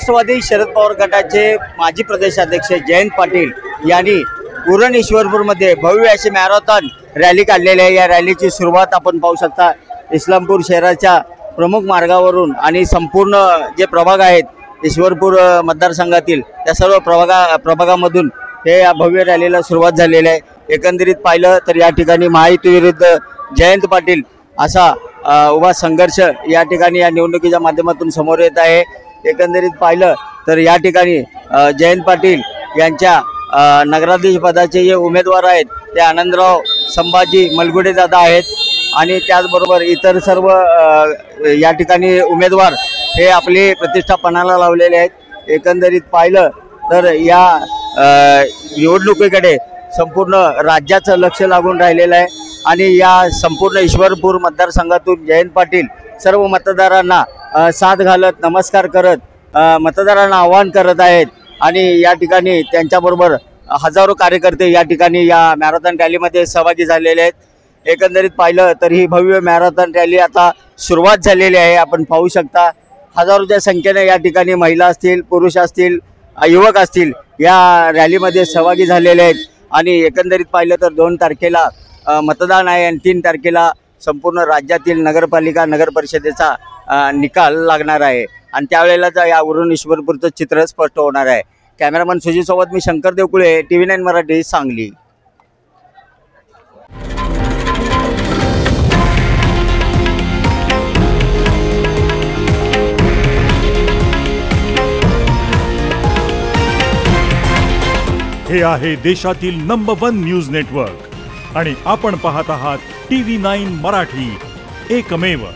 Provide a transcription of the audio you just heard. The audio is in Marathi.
राष्ट्रवादी शरद पवार गटाचे माजी प्रदेशाध्यक्ष जयंत पाटील यांनी उरण ईश्वरपूरमध्ये भव्य अशी मॅरेथॉन रॅली काढलेली आहे। या रॅलीची सुरुवात आपण पाहू शकता इस्लामपूर शहराच्या प्रमुख मार्गावरून आणि संपूर्ण जे प्रभाग आहेत ईश्वरपूर मतदारसंघातील त्या सर्व प्रभागामधून हे या भव्य रॅलीला सुरुवात झालेली आहे। एकंदरीत पाहिलं तर या ठिकाणी महायुती विरुद्ध जयंत पाटील असा उभा संघर्ष या ठिकाणी या निवडणुकीच्या माध्यमातून समोर येत आहे। एकंदरीत पाहिलं तर या ठिकाणी जयंत पाटील यांच्या नगराध्यक्ष पदाचे जे उमेदवार आहेत ते आनंदराव संभाजी मलगुडे दादा आहेत आणि त्याचबरोबर इतर सर्व या ठिकाणी उमेदवार हे आपली प्रतिष्ठा पणाला लावलेले आहेत। एकंदरीत पाहिलं तर या निवडणुकीकडे संपूर्ण राज्याचं लक्ष लागून राहिलेलं आहे आणि या संपूर्ण ईश्वरपूर मतदारसंघातून जयंत पाटील सर्व मतदारांना साथ घालत नमस्कार करत मतदारांना आवाहन करत आहेत आणि या ठिकाणी त्यांच्याबरोबर हजारो कार्यकर्ते या ठिकाणी या मॅरेथॉन रॅलीमध्ये सहभागी झालेले आहेत। एकंदरीत पाहिलं तर ही भव्य मॅरेथॉन रॅली आता सुरुवात झालेली आहे। आपण पाहू शकता हजारोच्या संख्येने या ठिकाणी महिला असतील, पुरुष असतील, युवक असतील या रॅलीमध्ये सहभागी झालेले आहेत आणि एकंदरीत पाहिलं तर 2 तारखेला मतदान आहे आणि 3 तारखेला संपूर्ण राज्यातील नगरपालिका नगर परिषदेचा निकाल लागणार आहे आणि त्यावेळेला या उरण ईश्वरपूरचं चित्र स्पष्ट होणार आहे। कॅमेरामन सुजित सोबत मी शंकर देवकुळे, TV9 मराठी, सांगली। हे आहे देशातील नंबर 1 न्यूज नेटवर्क आणि आपण पाहत आहात TV9 मराठी, एकमेव।